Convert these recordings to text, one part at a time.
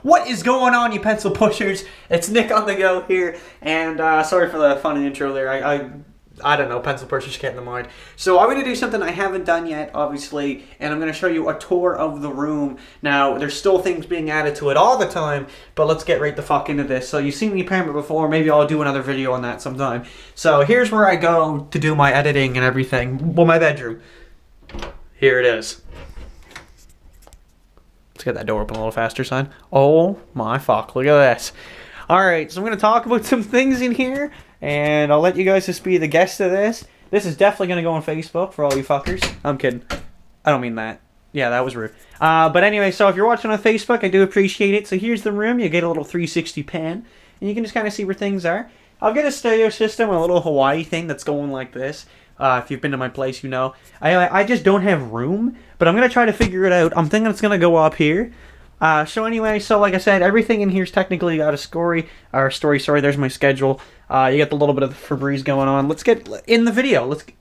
What is going on, you pencil pushers? It's Nickonthego here, and sorry for the funny intro there. I don't know, pencil pushers get in the mind. So I'm going to do something I haven't done yet, obviously, and I'm going to show you a tour of the room. Now, there's still things being added to it all the time, but let's get right the fuck into this. So you've seen the apartment before, maybe I'll do another video on that sometime. So here's where I go to do my editing and everything. Well, my bedroom. Here it is. Let's get that door open a little faster, son. Oh my fuck, look at this. Alright, so I'm going to talk about some things in here, and I'll let you guys just be the guest of this. This is definitely going to go on Facebook for all you fuckers. I'm kidding. I don't mean that. Yeah, that was rude. But anyway, so if you're watching on Facebook, I do appreciate it. So here's the room. You get a little 360 pan, and you can just kind of see where things are. I'll get a stereo system, a little Hawaii thing that's going like this. If you've been to my place, you know. I just don't have room, but I'm going to try to figure it out. I'm thinking it's going to go up here. So anyway, so like I said, everything in here's technically got a story. Sorry, there's my schedule. You get the little bit of Febreze going on. Let's get in the video. Look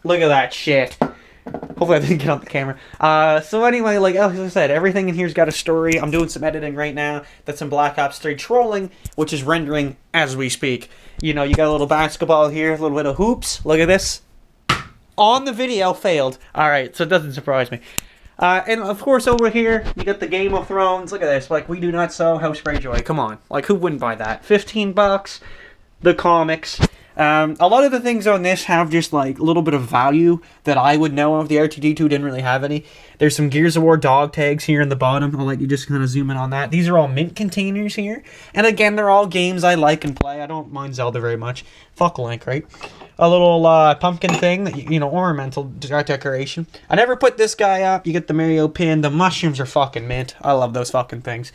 at that shit. Hopefully I didn't get on the camera. So anyway, like I said, everything in here's got a story. I'm doing some editing right now. That's some Black Ops 3 trolling, which is rendering as we speak. You know, you got a little basketball here, a little bit of hoops. Look at this. On the video, failed. Alright, so it doesn't surprise me. And of course over here, you got the Game of Thrones. Look at this. Like, we do not sell House Greyjoy. Come on. Like, who wouldn't buy that? 15 bucks. The comics. A lot of the things on this have just, like, a little bit of value that I would know of. The RTD2 didn't really have any. There's some Gears of War dog tags here in the bottom. I'll let you just kind of zoom in on that. These are all mint containers here. And again, they're all games I like and play. I don't mind Zelda very much. Fuck Link, right? A little pumpkin thing, that you know, ornamental decoration. I never put this guy up. You get the Mario pin. The mushrooms are fucking mint. I love those fucking things.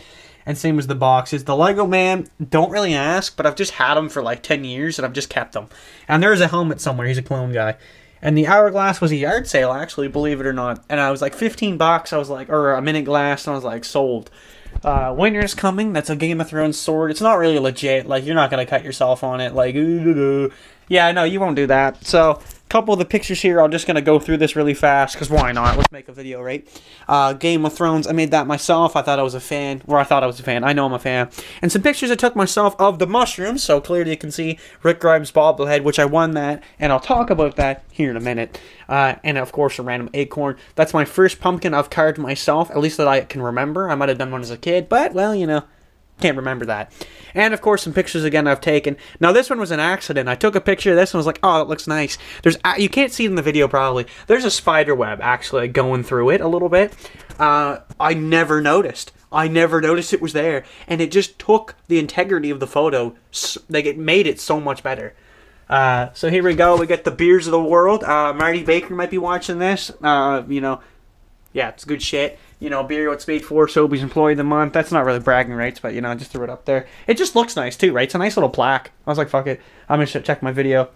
And same as the boxes. The Lego Man, don't really ask, but I've just had them for like 10 years and I've just kept them. And there's a helmet somewhere. He's a clone guy. And the Hourglass was a yard sale, actually, believe it or not. And I was like 15 bucks. I was like, or a minute glass, and I was like, sold. Winter's Coming. That's a Game of Thrones sword. It's not really legit. Like, you're not going to cut yourself on it. Like, yeah, no, you won't do that. So, a couple of the pictures here, I'm just going to go through this really fast, because why not? Let's make a video, right? Game of Thrones, I made that myself. I thought I was a fan. I know I'm a fan. And some pictures I took myself of the mushrooms, so clearly you can see Rick Grimes' bobblehead, which I won that, and I'll talk about that here in a minute. And, of course, a random acorn. That's my first pumpkin I've carved myself, at least that I can remember. I might have done one as a kid, but, well, you know. Can't remember that. And, of course, some pictures, again, I've taken. Now, this one was an accident. I took a picture of this and was like, oh, that looks nice. You can't see it in the video, probably. There's a spider web, actually, going through it a little bit. I never noticed. I never noticed it was there. And it just took the integrity of the photo. Like, it made it so much better. So here we go. We get the beers of the world. Marty Baker might be watching this. You know, yeah, it's good shit. You know, beer what's made for Sobeys Employee of the Month. That's not really bragging rights, but, you know, I just threw it up there. It just looks nice, too, right? It's a nice little plaque. I was like, fuck it. I'm going to check my video.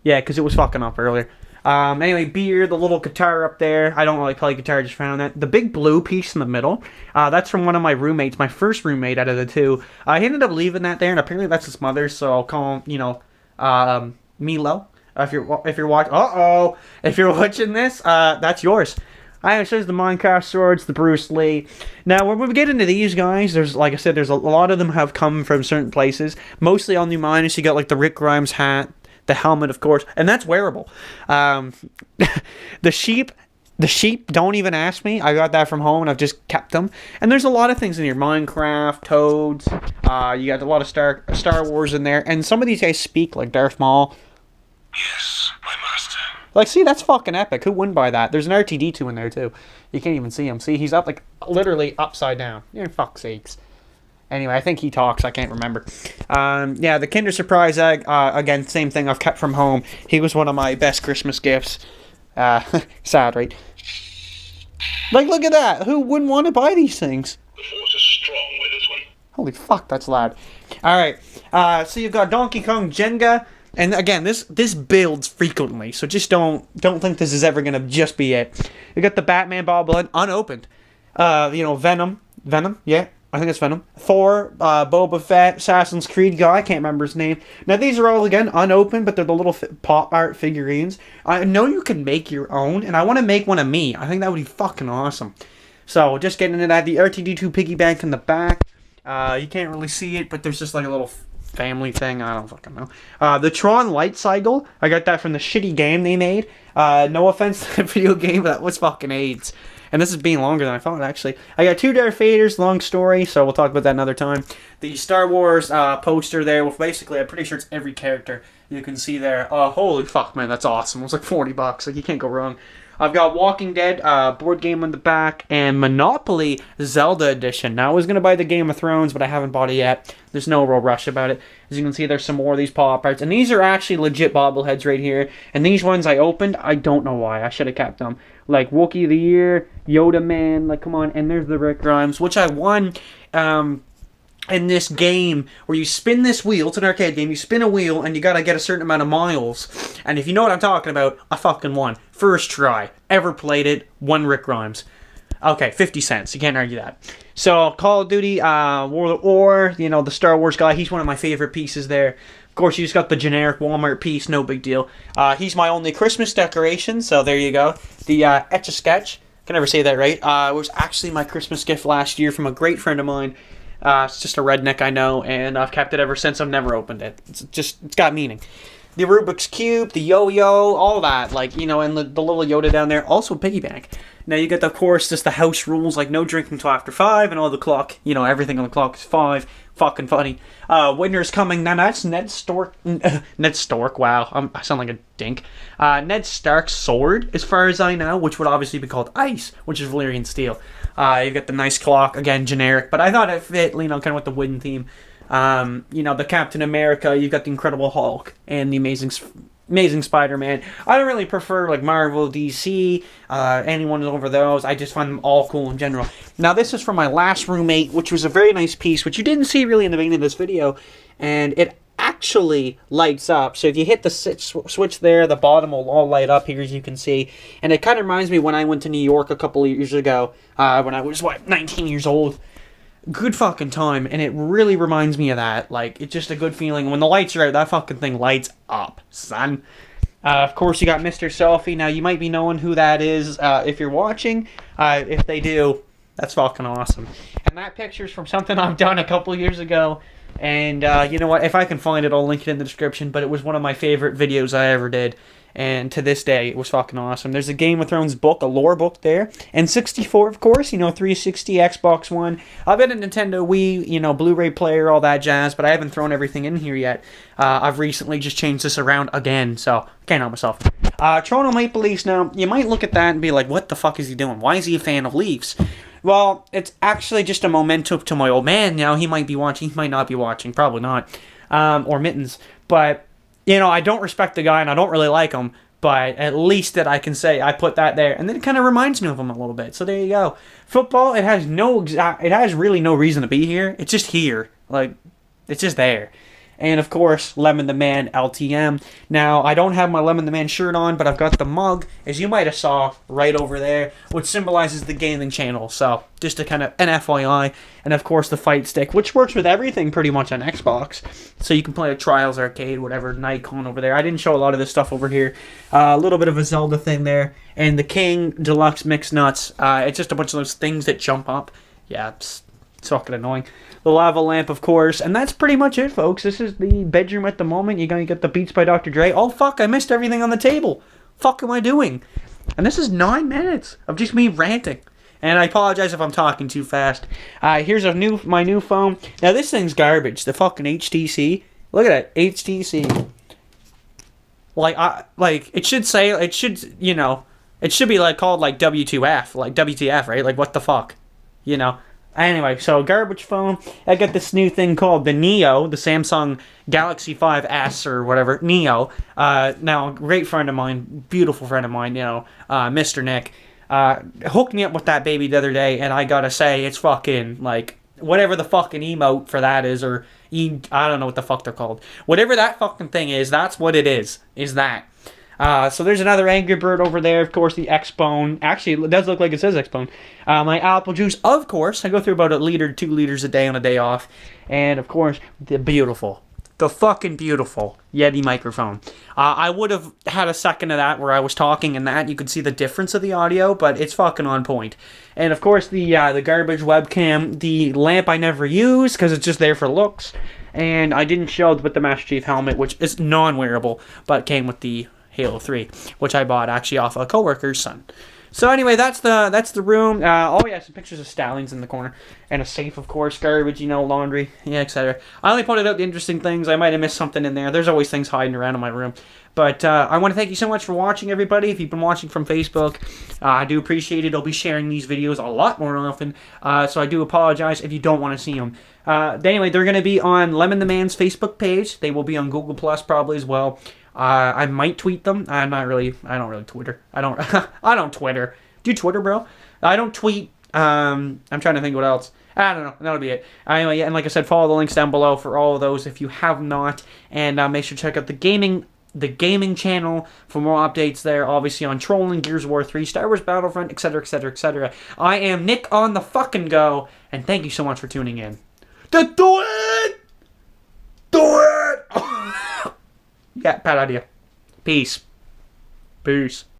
Yeah, because it was fucking up earlier. Anyway, beer, the little guitar up there. I don't really play guitar, just found that. The big blue piece in the middle. That's from one of my roommates, my first roommate out of the two. He ended up leaving that there, and apparently that's his mother, so I'll call him, you know, Milo. If you're watching... Uh-oh! If you're watching this, that's yours. It shows the Minecraft swords, the Bruce Lee. Now, when we get into these guys, there's, like I said, there's a lot of them have come from certain places. Mostly on New Minus, you got, like, the Rick Grimes hat, the helmet, of course, and that's wearable. The sheep, don't even ask me. I got that from home, and I've just kept them. And there's a lot of things in here. Minecraft, Toads, you got a lot of Star Wars in there, and some of these guys speak, like Darth Maul. Yes, my master. Like, see, that's fucking epic. Who wouldn't buy that? There's an RTD2 in there, too. You can't even see him. See, he's up, like, literally upside down. Yeah, fuck's sakes. Anyway, I think he talks. I can't remember. Yeah, the Kinder Surprise egg, again, same thing I've kept from home. He was one of my best Christmas gifts. Sad, right? Like, look at that. Who wouldn't want to buy these things? The force is strong with this one. Holy fuck, that's loud. Alright, so you've got Donkey Kong Jenga. And again, this builds frequently, so just don't think this is ever gonna just be it. You got the Batman bobblehead unopened. You know, Venom, yeah, I think it's Venom. Thor, Boba Fett, Assassin's Creed guy, I can't remember his name. Now these are all again unopened, but they're the little pop art figurines. I know you can make your own, and I want to make one of me. I think that would be fucking awesome. So just getting into that. The RTD2 piggy bank in the back. You can't really see it, but there's just like a little family thing. I don't fucking know. The Tron Light Cycle. I got that from the shitty game they made. No offense to the video game, but that was fucking AIDS. And this is being longer than I thought, actually. I got 2 Darth Vaders, long story, so we'll talk about that another time. The Star Wars poster there, with basically, I'm pretty sure it's every character you can see there. Holy fuck, man, that's awesome. It was like $40. Like, you can't go wrong. I've got Walking Dead board game on the back, and Monopoly Zelda Edition. Now, I was going to buy the Game of Thrones, but I haven't bought it yet. There's no real rush about it. As you can see, there's some more of these pop arts, and these are actually legit bobbleheads right here. And these ones I opened, I don't know why. I should have kept them. Like Wookiee of the Year, Yoda Man, like, come on. And there's the Rick Grimes, which I won in this game where you spin this wheel. It's an arcade game. You spin a wheel, and you gotta get a certain amount of miles. And if you know what I'm talking about, I fucking won. First try. Ever played it. Won Rick Grimes. Okay, 50 cents. You can't argue that. So, Call of Duty, World at War, you know, the Star Wars guy. He's one of my favorite pieces there. Of course, you just got the generic Walmart piece. No big deal. He's my only Christmas decoration, so there you go. The Etch-a-Sketch. Can never say that right. It was actually my Christmas gift last year from a great friend of mine. It's just a redneck I know, and I've kept it ever since. I've never opened it. It's got meaning. The Rubik's Cube, the yo-yo, all that, like, you know, and the little Yoda down there. Also piggy bank. Now you get, of course, just the house rules, like no drinking till after 5, and all the clock, you know, everything on the clock is 5. Fucking funny. Winter's coming. Now that's Ned Stork. Ned Stork, wow. I sound like a dink. Ned Stark's sword, as far as I know, which would obviously be called Ice, which is Valyrian steel. You've got the nice clock, again, generic, but I thought it fit, you know, kind of with the wooden theme. You know, the Captain America, you've got the Incredible Hulk, and the Amazing Spider-Man. I don't really prefer, like, Marvel, DC, anyone over those. I just find them all cool in general. Now, this is from my last roommate, which was a very nice piece, which you didn't see really in the beginning of this video, and it actually lights up. So if you hit the switch there, the bottom will all light up here, as you can see. And it kind of reminds me when I went to New York a couple of years ago, when I was, 19 years old. Good fucking time, and it really reminds me of that. Like, it's just a good feeling. When the lights are out, that fucking thing lights up, son. Of course, you got Mr. Selfie. Now, you might be knowing who that is if you're watching. If they do, that's fucking awesome. And that picture's from something I've done a couple years ago. And you know what? If I can find it, I'll link it in the description. But it was one of my favorite videos I ever did. And to this day, it was fucking awesome. There's a Game of Thrones book, a lore book there. And 64, of course, you know, 360, Xbox One. I've got a Nintendo Wii, you know, Blu-ray player, all that jazz, but I haven't thrown everything in here yet. I've recently just changed this around again, so I can't help myself. Toronto Maple Leafs, now, you might look at that and be like, what the fuck is he doing? Why is he a fan of Leafs? Well, it's actually just a memento to my old man. You know, he might be watching, he might not be watching, probably not. Or Mittens, but... You know, I don't respect the guy, and I don't really like him, but at least that I can say I put that there, and then it kind of reminds me of him a little bit. So there you go. Football, it has really no reason to be here. It's just here. Like, it's just there. And, of course, Lemon the Man, LTM. Now, I don't have my Lemon the Man shirt on, but I've got the mug, as you might have saw, right over there, which symbolizes the gaming channel. So, just a kind of an FYI. And, of course, the fight stick, which works with everything pretty much on Xbox. So, you can play a Trials Arcade, whatever, Nikon over there. I didn't show a lot of this stuff over here. A little bit of a Zelda thing there. And the King Deluxe Mixed Nuts. It's just a bunch of those things that jump up. Yeah, it's fucking annoying. The lava lamp, of course, and that's pretty much it, folks. This is the bedroom at the moment. You're gonna get the Beats by Dr. Dre. Oh, fuck, I missed everything on the table. Fuck am I doing? And this is 9 minutes of just me ranting. And I apologize if I'm talking too fast. Here's my new phone. Now, this thing's garbage. The fucking HTC. Look at that, HTC. Like, it should say, it should, you know, it should be, like, called, like, W2F. Like, WTF, right? Like, what the fuck? You know? Anyway, so garbage phone. I got this new thing called the Neo, the Samsung Galaxy 5S or whatever, Neo. Now, a great friend of mine, beautiful friend of mine, you know, Mr. Nick, hooked me up with that baby the other day, and I gotta say, it's fucking, like, whatever the fucking emote for that is, or I don't know what the fuck they're called. Whatever that fucking thing is, that's what it is that. So there's another Angry Bird over there, of course, the X-Bone. Actually, it does look like it says X-Bone. My apple juice, of course. I go through about 1 liter to 2 liters a day on a day off. And, of course, the beautiful, the fucking beautiful Yeti microphone. I would have had a second of that where I was talking and that you could see the difference of the audio, but it's fucking on point. And of course the garbage webcam, the lamp I never use because it's just there for looks, and I didn't show with the Master Chief helmet, which is non-wearable, but came with the Halo 3, which I bought actually off a coworker's son. So anyway, that's the room. Oh yeah, some pictures of stallions in the corner. And a safe, of course, garbage, laundry, yeah, etc. I only pointed out the interesting things. I might have missed something in there. There's always things hiding around in my room. But I want to thank you so much for watching, everybody. If you've been watching from Facebook, I do appreciate it. I'll be sharing these videos a lot more often. So I do apologize if you don't want to see them. Anyway, they're going to be on Lemon the Man's Facebook page. They will be on Google Plus probably as well. I might tweet them. I don't really Twitter. I don't Twitter. Do you Twitter, bro? I don't tweet. I'm trying to think what else. I don't know. That'll be it. Anyway, yeah, and like I said, follow the links down below for all of those if you have not. And make sure to check out the gaming channel for more updates there. Obviously on Trolling, Gears of War 3, Star Wars Battlefront, etc., etc., etc. I am Nick on the fucking go, and thank you so much for tuning in. Do it! Do it! Yeah, bad idea. Peace. Peace.